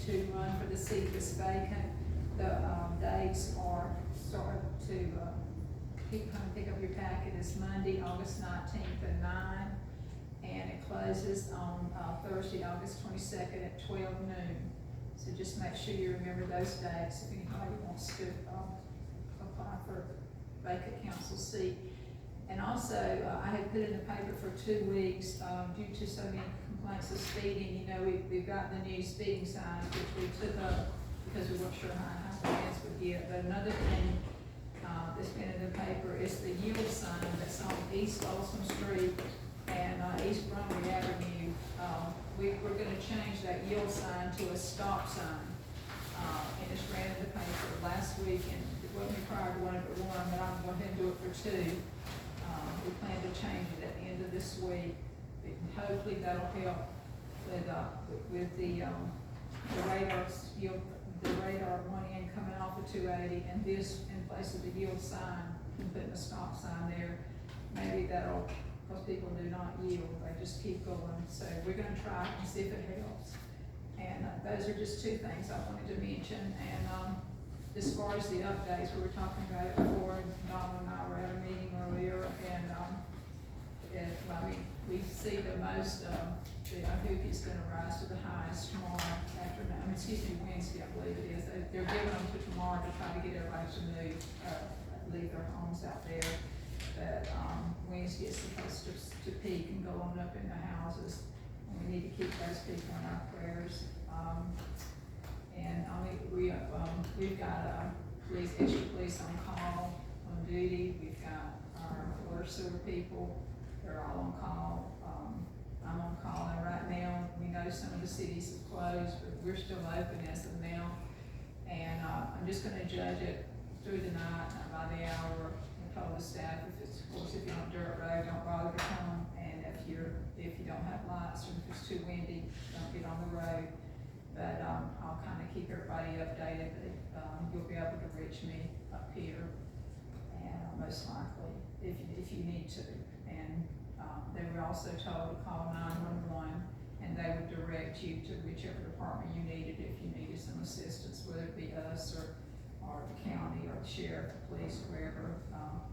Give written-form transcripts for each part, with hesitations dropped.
to run for the seat that's vacant. The dates are, start to, come pick up your packet. It's Monday, August 19th at 9, and it closes on Thursday, August 22nd at 12 noon. So just make sure you remember those dates if anybody wants to apply for a vacant council seat. And also, I had put in the paper for 2 weeks, due to so many complaints of speeding. You know, we've got the new speeding signs, which we took up because we weren't sure how fans would get. But another thing that's been in the paper is the yield sign that's on East Folsom Street and East Bromley Avenue. We're gonna change that yield sign to a stop sign. And it's ran in the paper last week, and it wasn't required to run it for 1, but I'm going to go ahead and do it for 2. We plan to change it at the end of this week. Hopefully that'll help with the radar yield, the radar one end coming off of 280, and this in place of the yield sign and putting a stop sign there. Maybe that'll, because people do not yield, they just keep going. So we're going to try and see if it helps. And those are just 2 things I wanted to mention. And as far as the updates, we were talking about it before, Donald and I were at a meeting earlier, and I mean, we see the most, the Ahookie is gonna rise to the highest tomorrow afternoon, Wednesday, I believe it is. They're giving them to tomorrow to try to get everybody to move, leave their homes out there. But Wednesday is supposed to peak and go on up in the houses, and we need to keep those people in our prayers. And I mean, we've got extra police on call, on duty. We've got our water sewer people, they're all on call. I'm on call, and right now, we know some of the cities have closed, but we're still open as of now. And I'm just gonna judge it through the night, not by the hour. I told the staff, of course, if you're on a dirt road, don't bother to come. And if you don't have lights, or if it's too windy, don't get on the road. But I'll kind of keep everybody updated. You'll be able to reach me up here, and most likely, if you need to. And they were also told to call 911, and they would direct you to whichever department you needed if you needed some assistance, whether it be us or the county or the sheriff, the police, wherever.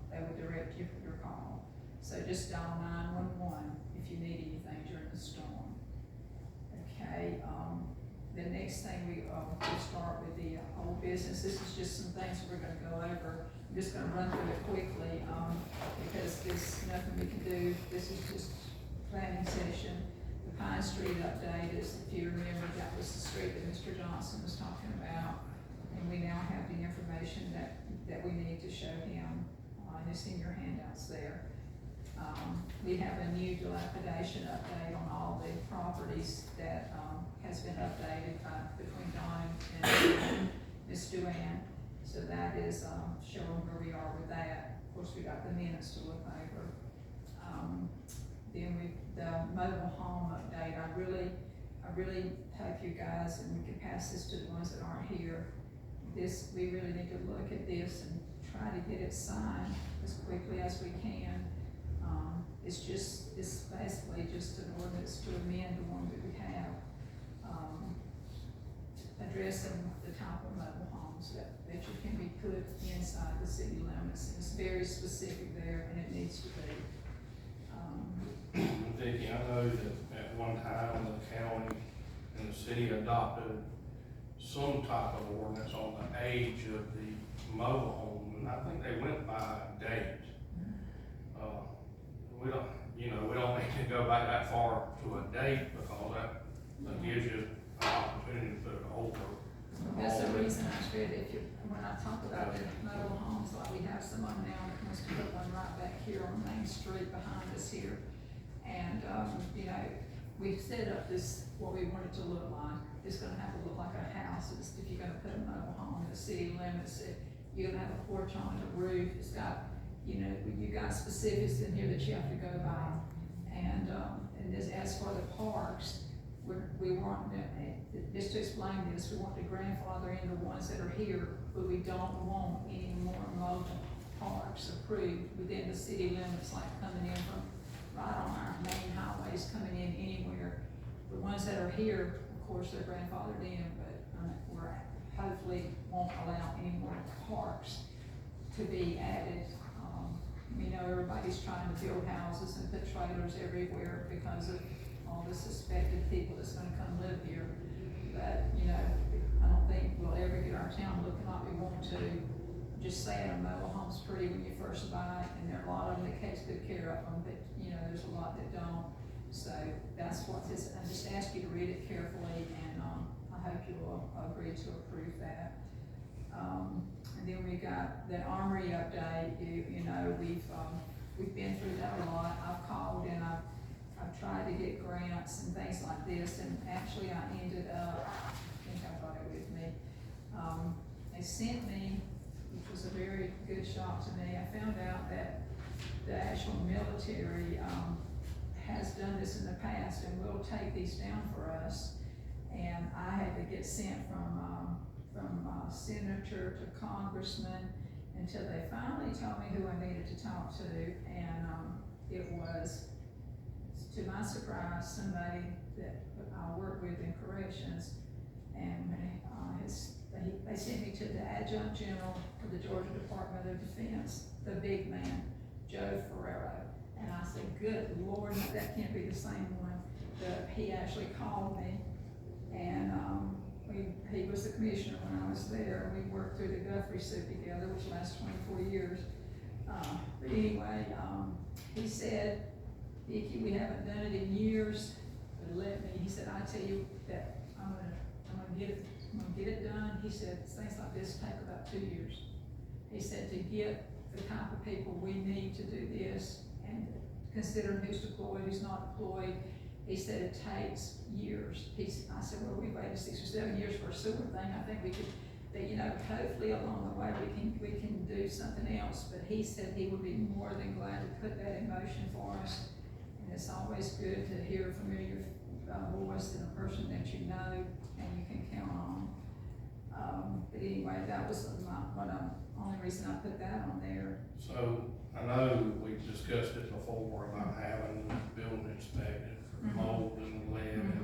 They would direct you for your call. So just dial 911 if you need anything during the storm. Okay. The next thing we'll start with the old business. This is just some things we're going to go over. I'm just going to run through it quickly because there's nothing we can do. This is just planning session. The Pine Street update is, if you remember, that was the street that Mr. Johnson was talking about, and we now have the information that we need to show him. And it's in your handouts there. We have a new dilapidation update on all the properties that has been updated between Don and Ms. Duane. So that is showing where we are with that. Of course, we got the minutes to look over. Then the mobile home update. I really hope you guys, and we can pass this to the ones that aren't here. We really need to look at this and try to get it signed as quickly as we can. It's basically just an ordinance to amend the one that we have, addressing the type of mobile homes that you can be put inside the city limits. And it's very specific there, and it needs to be. Vicki, I know that at one time the county and the city adopted some type of ordinance on the age of the mobile home, and I think they went by date. We don't need to go back that far to a date, because that gives you an opportunity to put it over. That's the reason I said when I talk about the mobile homes, like we have some on now, that wants to put one right back here on Main Street behind us here. And, we've set up this, what we want it to look like. It's gonna have to look like a house. If you're gonna put a mobile home in the city limits, you're gonna have a porch on the roof. It's got, you got specifics in here that you have to go by. And as for the parks, we want, just to explain this, we want to grandfather in the ones that are here, but we don't want any more mobile parks approved within the city limits, like coming in from right on our main highways, coming in anywhere. The ones that are here, of course, they're grandfathered in, but we're hopefully won't allow any more parks to be added. We know everybody's trying to build houses and put trailers everywhere because of all the suspected people that's gonna come live here. But, you know, I don't think we'll ever get our town looking like we want to. Just saying a mobile home's pretty when you first buy it, and there are a lot of them that takes good care of them, but, you know, there's a lot that don't. So that's what this, I just ask you to read it carefully, and, I hope you will agree to approve that. And then we got the armory update. You know, we've been through that a lot. I've called and I've tried to get grants and things like this, and actually I ended up, I think I brought it with me. They sent me, which was a very good shock to me. I found out that the actual military, has done this in the past and will take these down for us. And I had to get sent from senator to congressman until they finally told me who I needed to talk to. And it was, to my surprise, somebody that I work with in corrections. And they sent me to the adjunct general of the Georgia Department of Defense, the big man, Joe Ferrero. And I said, good Lord, that can't be the same one. He actually called me, and he was the commissioner when I was there, and we worked through the Guthrie suit together, which lasts 24 years. But anyway, he said, Vicki, we haven't done it in years, but he said, I tell you that I'm gonna get it done. He said, things like this take about 2 years. He said, to get the type of people we need to do this, and considering who's deployed, who's not deployed, he said it takes years. I said, well, we waited 6 or 7 years for a sewer thing. I think we could, that, you know, hopefully along the way we can do something else. But he said he would be more than glad to put that in motion for us. And it's always good to hear a familiar voice and a person that you know and you can count on. But anyway, that was only reason I put that on there. So I know we discussed it before about having the building inspected for mold and lead and the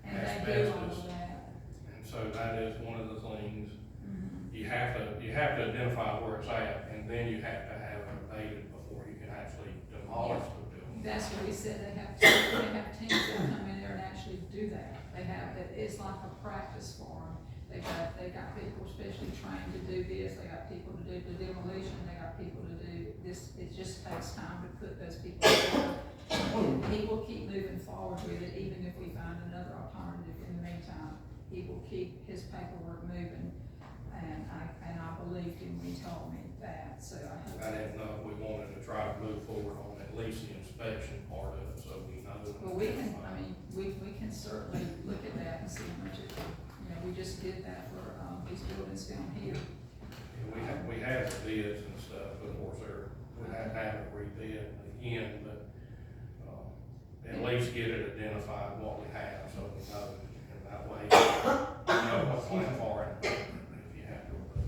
And they do all asbestos. of that. And so that is one of the things, you have to identify where it's at, and then you have to have it abated before you can actually demolish the building. That's what he said, they have teams that come in there and actually do that. It's like a practice for them. They got people especially trained to do this, they got people to do the demolition, they got people to do this. It just takes time to put those people together. He will keep moving forward with it, even if we find another alternative in the meantime. He will keep his paperwork moving, and I believed him when he told me that, so I hope. I didn't know if we wanted to try to move forward on at least the inspection part of it, so we know. Well, we can certainly look at that and see how much it, you know, we just did that for, these buildings down here. And we have the bids and stuff, but of course, we have to have it rebid again, but, at least get it identified what we have, so we know, and that way, we know what to plan for it, if you have to. Okay,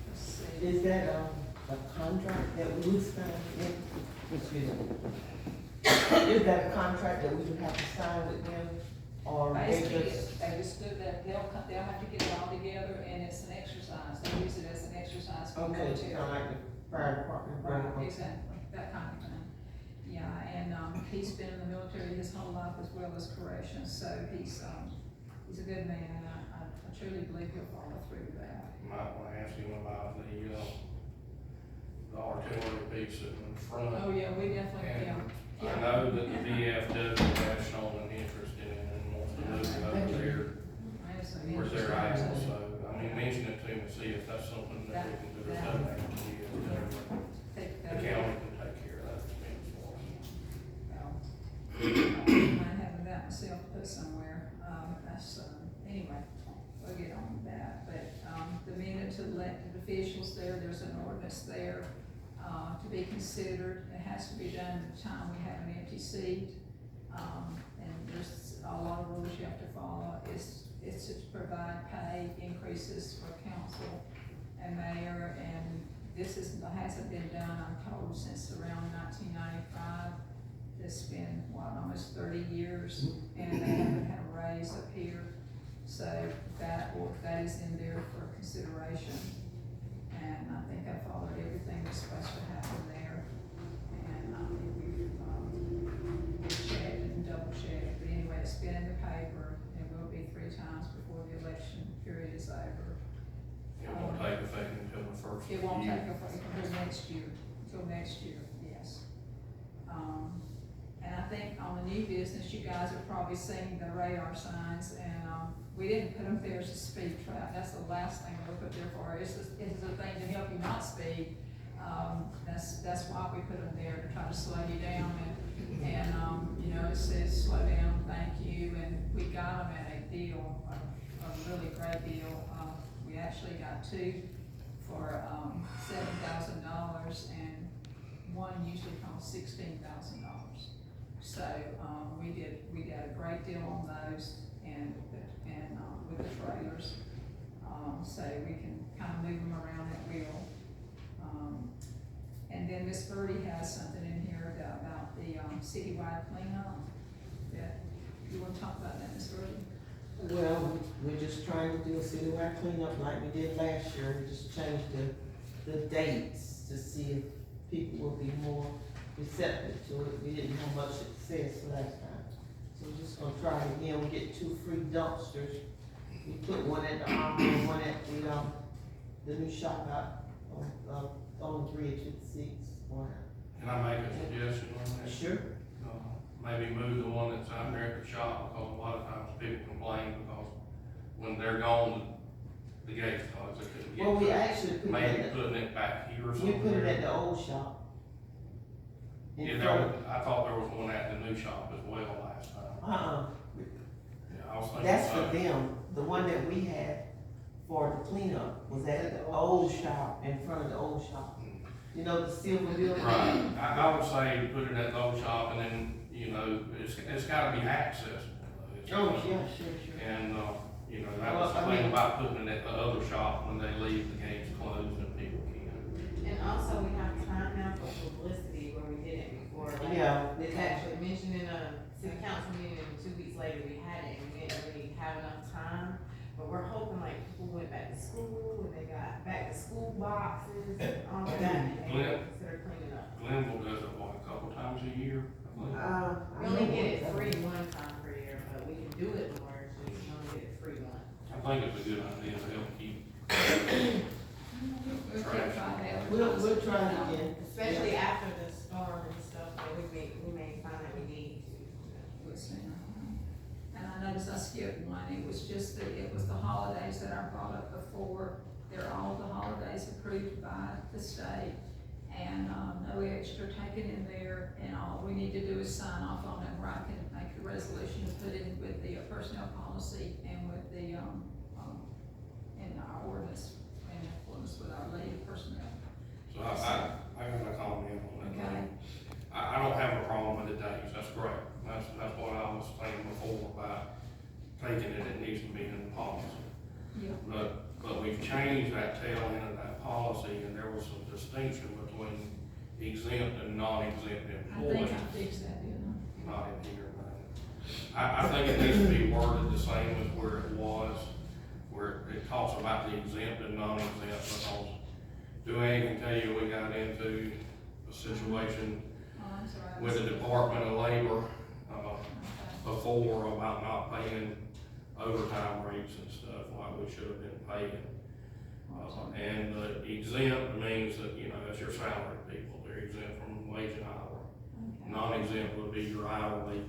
let's see. Is that, a contract that we would sign with, excuse me? Is that a contract that we would have to sign with them, or they Basically, just? they just do that, they'll have to get it all together, and it's an exercise, they use it as an exercise for Okay, military. kind of like the fire department. Right, exactly, that kind of thing. Yeah, and, he's been in the military his whole life as well as corrections, so he's a good man, and I truly believe he'll follow through with that. Might wanna ask him about the artillery piece in front. Oh, yeah, we definitely, yeah. I know that the VFW has shown an interest in it and wants to move it over there, where they're at, so, I mean, mention it to him and see if that's something that we can do. The county can take care of that expense for us. I might have that myself put somewhere, anyway, we'll get on with that, but, the minute to elected officials there's an ordinance there, to be considered. It has to be done at the time we have an empty seat, and there's a lot of rules you have to follow. It's to provide pay increases for council and mayor, and this hasn't been done, I'm told, since around 1995. that's been, what, almost 30 years, and they haven't had a raise up here. So that is in there for consideration, and I think I followed everything that's supposed to happen there. And I think we've checked and double checked, but anyway, it's been in the paper, and will be 3 times before the election period is over. It won't take effect until the first It won't year. take effect until next year, yes. And I think on the new business, you guys have probably seen the radar signs, and, we didn't put them there as a speed trap. That's the last thing we put there for. It's a thing to help you not speed. That's why we put them there, to try to slow you down, and you know, it says slow down, thank you, and we got them at a deal, a really great deal. We actually got 2 for $7,000, and one usually costs $16,000. So we got a great deal on those, and with the trailers, so we can kind of move them around that wheel. And then Miss Birdie has something in here about the citywide cleanup. Yeah, you want to talk about that, Miss Birdie? Well, we're just trying to do a citywide cleanup like we did last year, we just changed the dates to see if people will be more receptive to it. We didn't have much success last time. So we're just gonna try it again. We get 2 free dumpsters. We put one at the Armory and one at the new shop out on the bridge at 6. Can I make a suggestion on that? Sure. Maybe move the one that's out there at the shop, because a lot of times people complain because when they're gone, the gate's closed, they couldn't get Well, we to it. actually put Maybe it putting it back here or we something. put it at the old shop. In Yeah, front. I thought there was one at the new shop as well last time. Yeah, I was thinking. That's for so. them. The one that we had for the cleanup was at the old shop, in front of the old shop. You know, the silver building? Right, I would say put it at the old shop, and then, you know, it's gotta be accessible. Oh, yeah, sure. And, you know, that was the thing about putting it at the other shop, when they leave, the gates closed and people can't. And also, we have time now for publicity where we didn't before. Like, Yeah. it's actually mentioned in a city council meeting, and 2 weeks later we had it, and we didn't really have enough time. But we're hoping like people went back to school, and they got back to school boxes and all of that, and they Glenn? consider cleaning up. Glenville does it, what, a couple times a year? I think? We only get it free 1 time per year, but we can do it more, so we can only get it free 1. I think it's a good idea to help keep. We'll try that. We'll try it again. Especially after the storm and stuff, that we may find that we need to. And I noticed I skipped one, it was the holidays that I brought up before. They're all the holidays approved by the state, and, no extra taken in there, and all we need to do is sign off on it, where I can make the resolution to put in with the personnel policy and with the, in our ordinance, in accordance with our lead personnel. So I got a comment on that. Okay. I don't have a problem with the dates, that's great. That's what I was saying before about taking it needs to be in the policy. Yeah. But we've changed that tail end of that policy, and there was some distinction between exempt and non-exempt I employees. think I fixed that, didn't Not in here, but I think it needs to be worded the same as where it was, where it talks about the exempt and non-exempt, because Duane can tell you, we got into a situation I? Oh, I'm sorry. with the Department of Labor, Okay. before about not paying overtime rates and stuff like we should have been paying. And the exempt means that, you know, that's your salary people, they're exempt from wage and hour. Okay. Non-exempt would be your hourly,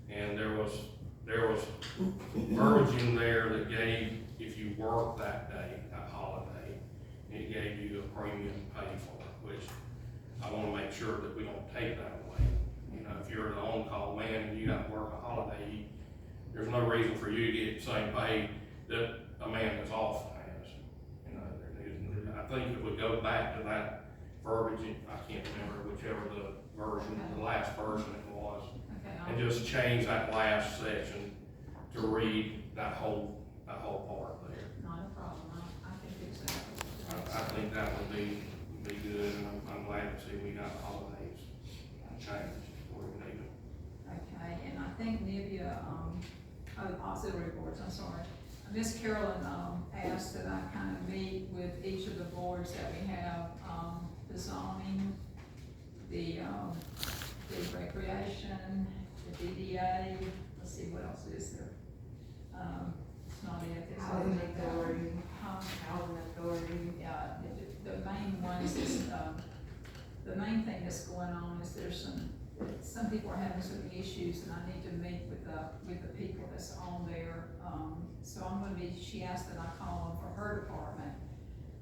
and there was verbiage in there that gave, if you worked that day, that holiday, it gave you a premium pay for it, which I wanna make sure that we don't take that away. You know, if you're an on-call man and you got to work a holiday, there's no reason for you to get the same pay that a man that's off has. You know, I think if we go back to that verbiage, I can't remember whichever the version, the last version it was, Okay, and just change that last section to read that whole part there. not a problem, I can fix that. I think that would be good, and I'm glad to see we got holidays changed where we need them. think Nivea, auxiliary boards, I'm sorry. Miss Carolyn, asked that I kind of meet with each of the boards that we have, the zoning, the recreation, the DDA, let's see, what else is there? It's not it. There's Housing other- authority. Huh? Housing authority. Yeah, the main ones is, the main thing that's going on is there's some people are having some issues, and I need to meet with the people that's on there. So I'm gonna be, she asked that I call them for her department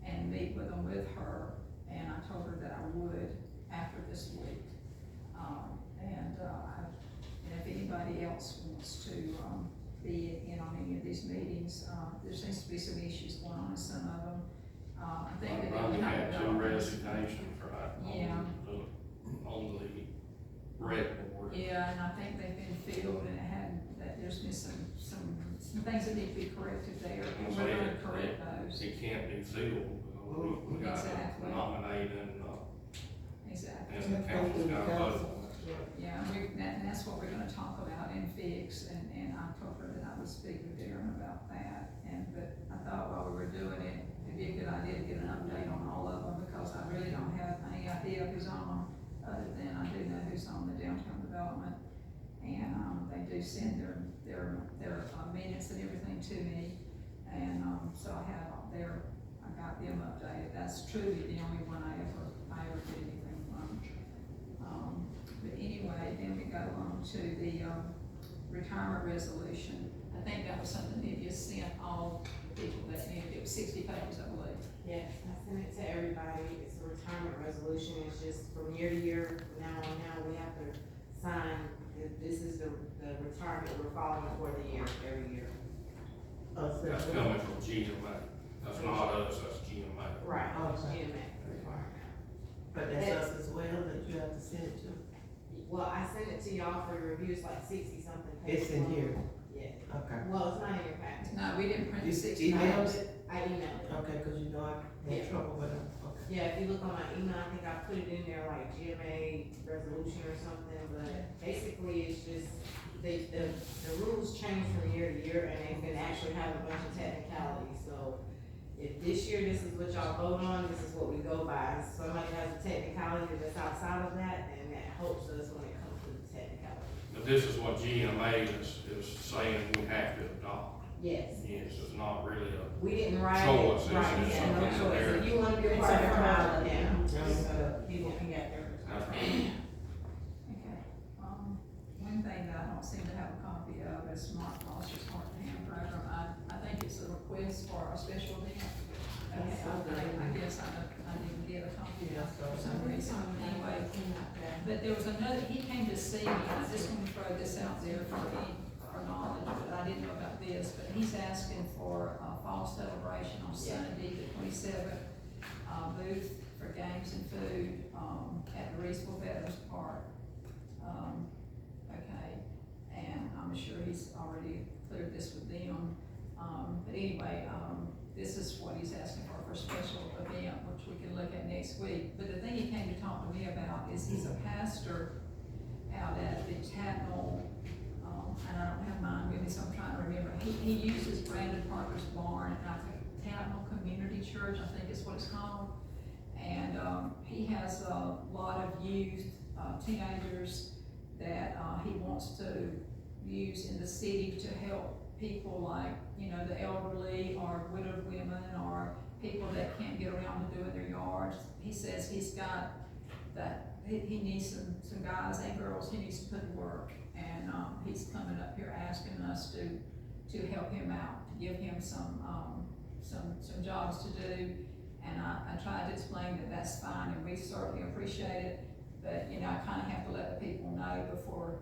and meet with them with her, and I told her that I would after this week. And if anybody else wants to, be in on any of these meetings, there seems to be some issues going on in some of them. I think that Ronnie they had two have. resignations, right? Yeah. On the red board. Yeah, and I think they've been filled, and that there's been some things that need to be corrected there, and we're gonna correct those. It can't be filled, because we got to Exactly. nominate and Exactly. the council's got to vote on it. Yeah, and that's what we're gonna talk about and fix, and I told her that I would speak with Darren about that, but I thought while we were doing it, it'd be a good idea to get an update on all of them, because I really don't have any idea who's on them, other than I do know who's on the downtown development. And, they do send their minutes and everything to me, and, so I got them updated. That's truly the only one I ever did anything from. But anyway, then we go on to the, retirement resolution. I think that was something that you sent all the people that needed, it was 60 pages, I believe. Yes, I sent it to everybody. It's a retirement resolution. It's just from year to year, now on now, we have to sign. This is the retirement we're following for the year, every year. That's coming from GMA. That's not us, that's GMA. Right. Okay. GMA requirement. But that's us as well, that you have to send it to. Well, I sent it to y'all for review. It's like 60 something pages. It's in here. Yeah. Okay. Well, it's not in your package. No, we didn't print You the 60 emailed pages. it? I emailed it. Okay, cause you know I Yeah. had trouble with them, okay. Yeah, if you look on my email, I think I put it in there like GMA resolution or something, but basically it's just, the rules change from year to year, and they can actually have a bunch of technicalities, so if this year this is what y'all vote on, this is what we go by. If somebody has a technicality that's outside of that, and that helps us when it comes to the technicality. But this is what GMA is saying we have to adopt. Yes. Yes, it's not really a, We didn't write Choice, it, right, it's yeah, no something choice. there. If you wanna be a It's part of a it, formality. yeah. So people can get there. that's right. Okay, one thing that I don't seem to have a copy of is Mark Foster's Heart and Hand program. I think it's a request for a special event. Okay, I guess I didn't get a copy of it for some reason, anyway. But there was another, he came to see me, and I just want to throw this out there for knowledge, but I didn't know about this, but he's asking for a fall celebration on Sunday, the 27th, booth for games and food, at the Reidsville Veterans Park. Okay, and I'm sure he's already cleared this with them, but anyway, this is what he's asking for a special event, which we can look at next week. But the thing he came to talk to me about is he's a pastor out at the Tatnall, and I don't have mine with me, so I'm trying to remember. He uses Brandon Parker's barn at the Tatnall Community Church, I think is what it's called. And, he has a lot of youth, teenagers that, he wants to use in the city to help people like, the elderly or widowed women or people that can't get around to doing their yards. He says he's got that, he needs some guys and girls he needs to put to work. And, he's coming up here asking us to help him out, to give him some jobs to do. And I tried to explain that that's fine, and we certainly appreciate it, but, I kinda have to let the people know before,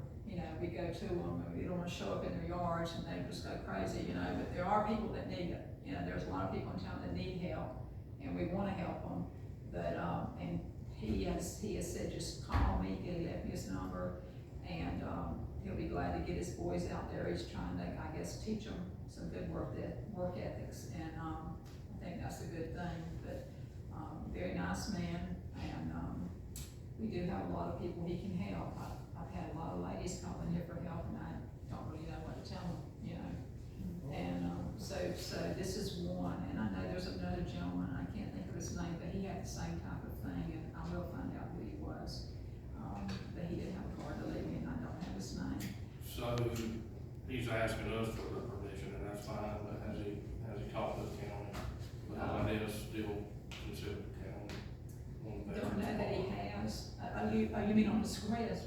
we go to them, and we don't wanna show up in their yards and they just go crazy, but there are people that need it. There's a lot of people in town that need help, and we wanna help them, but, and he has said, just call me, he left me his number, and, he'll be glad to get his boys out there. He's trying to, I guess, teach them some good work ethics, and, I think that's a good thing, but, very nice man, and, we do have a lot of people he can help. I've had a lot of ladies calling here for help, and to tell them, you know. And, so this is one, and I know there's another gentleman, I can't think of his name, but he had the same type of thing, and I will find out who he was. But he didn't have a card to leave me, and I don't have his name. So he's asking us for the permission, and that's fine, but has he talked to the county? But it is still considered county. Don't know that he has. You mean on the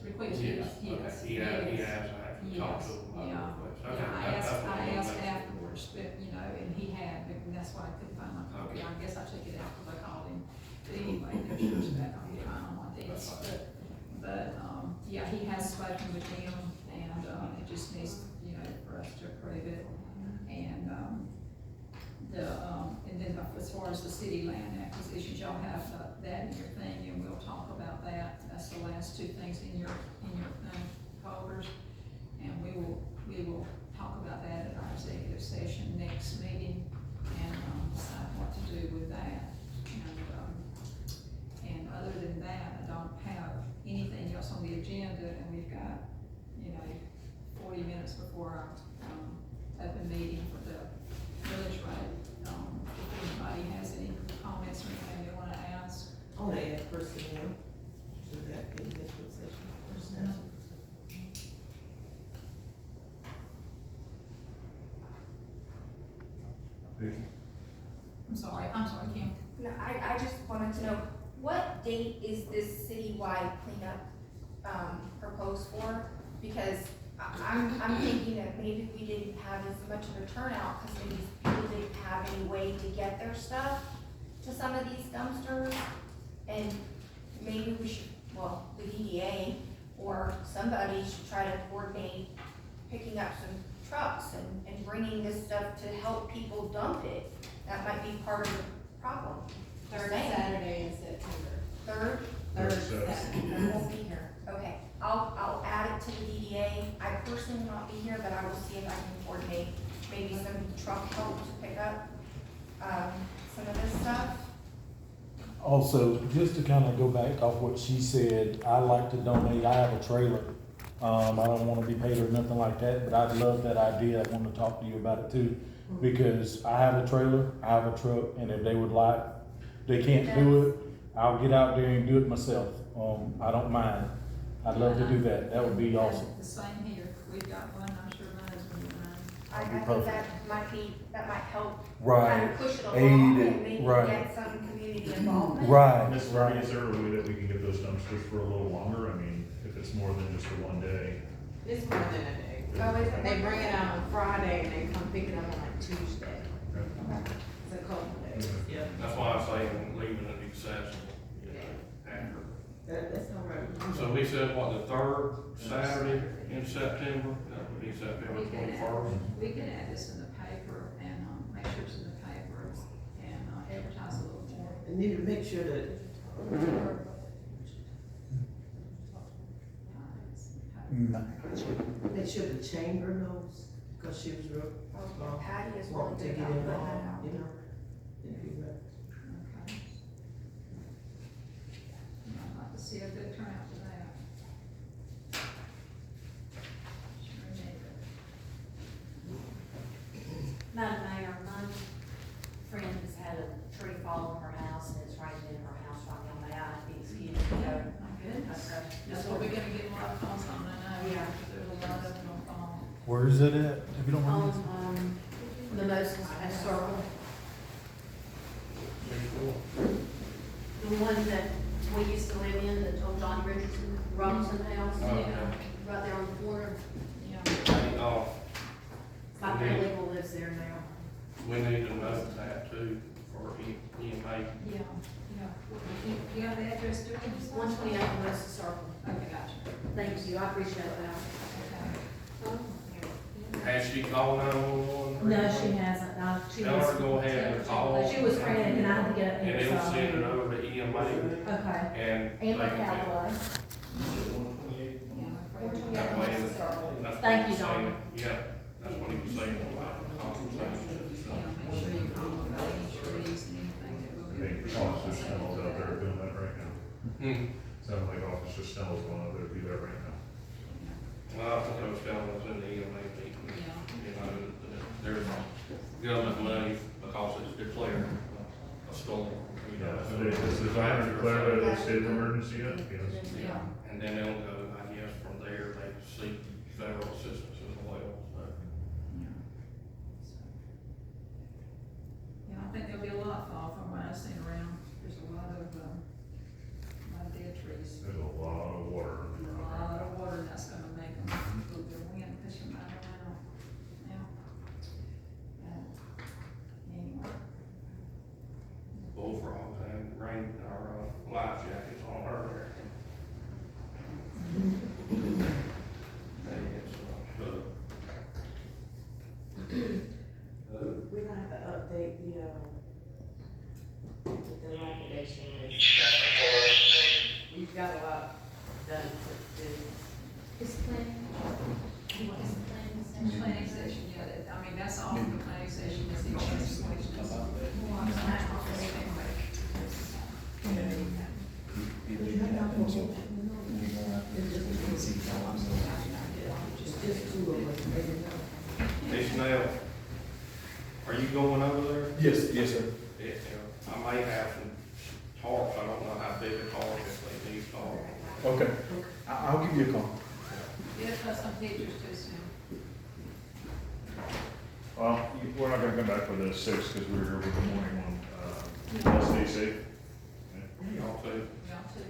request? Yes, Yes. okay, he has actually talked to him about the Yeah. request. Yeah, Okay, I that's asked, what I I'm asked making. afterwards, but, you know, and he had, and that's why I couldn't find my copy. Okay. I guess I took it out because I called him. But anyway, there's yours back on your line on this. That's fine. But, yeah, he has spoken with them, and, it just needs, you know, for us to approve it. And, and then as far as the city land acquisitions, y'all have that in your thing, and we'll talk about that. That's the last two things in your folders. And we will talk about that at our executive session next meeting, and, decide what to do with that. And other than that, I don't have anything else on the agenda, and we've got, you know, 40 minutes before our, open meeting for the village rate. If anybody has any comments or anything they wanna ask. I wanna add personnel to that executive session. Personnel. I'm sorry, Kim. No, I just wanted to know, what date is this citywide cleanup, proposed for? Because I'm thinking that maybe we didn't have as much of a turnout, because maybe people didn't have any way to get their stuff to some of these dumpsters. And maybe we should, well, the DDA or somebody should try to coordinate picking up some trucks and bringing this stuff to help people dump it. That might be part of the problem. Third Saturday in September. Third? Third I Saturday. won't be here. Okay, I'll add it to the DDA. I personally will not be here, but I will see if I can coordinate maybe some truck help to pick up, some of this stuff. Also, just to kind of go back off what she said, I like to donate, I have a trailer. I don't want to be paid or nothing like that, but I'd love that idea. I want to talk to you about it too. Because I have a trailer, I have a truck, and if they would like, they can't do it, I'll get out there and do it myself. I don't mind. I'd love to do that. That would be awesome. The same here. We've got one, I'm sure mine is one of mine. I That'd be think perfect. that might help. Right. Kind of push it Aid along it, and maybe right. get some community involvement. Right, Ms. Marie, is there a way that we can get those dumpsters for a little longer? I mean, if it's more than just a one day. It's more than a day. Oh, is it? They bring it out on Friday and they come pick it up on like Tuesday. It's a couple of days. Yeah, That's why I'm saying leaving it accessible, you know, after. that's all right. So we said, what, the third Saturday in September? That would be September We can 21st. we can add this in the paper and, make sure it's in the paper and, advertise a little more. And need to make sure that, make sure the chamber knows, because she was real, Okay, Patty is really wanting to good get about putting that involved, out. you know? If you would. Okay. I'd like to see a good turnout for that. Sure need it. Madam Mayor, my friend has had a tree fall on her house, and it's right in her house right now. May I be excused to go? My goodness. Okay. That's what we're gonna get a lot of calls on, I know. Yeah. There's a lot of them on phone. where is it at, if you don't mind? On, the most circle, the one that we used to live in, the old Johnny Richardson Robinson house, Oh, okay. right there on the corner. Yeah. My paralegal lives there now. We need to note that too for EMA. Yeah. You have the address to it? 128 West Circle. Okay, gotcha. Thank you, I appreciate that. Okay. Has she called 911? No, she hasn't, no, she Tell was. her to go ahead and call. She was frantic and I had to get up And here, it'll so. send it over to EMA Okay. and. they Amber can- Calloway. Yeah, I'm afraid. That way, that's what Thank he's you, Donna. saying. Yeah, that's what he was saying about the conversation. Yeah, make sure you call about any trees and anything that will be. Hey, Officer Snell's out there doing that right now. Hmm. Sounds like Officer Snell's going out there to do that right now. Well, I think I was telling us in the EMA meeting, Yeah. you know, that there's government money because it's declared a storm, you know. Yeah, is the governor declared a state of emergency yet? Yes. Yeah. And then they'll go, I guess, from there, they seek federal assistance as well, so. Yeah, I think there'll be a lot fall from what I've seen around, there's a lot of dead trees. There's a lot of water. A lot of water, and that's gonna make them, move their wind, push them right around, yeah. Anyway, Bullfrogs and rain, our life jackets on earlier. We're gonna have to update the liquidation list. We've got a lot done to do. Is planning, you want us planning the session? planning session, yeah, that, I mean, that's all the planning session is, the only questions. Hey Chanel, are you going over there? Yes, yes, sir. Yeah, I may have some tarps, I don't know how big a tarp, if they need tarp. Okay, I'll give you a call. Yeah, plus some pictures too soon. Well, we're not gonna come back for the 6th because we were here with the morning one. Y'all stay safe. Y'all too. Y'all too.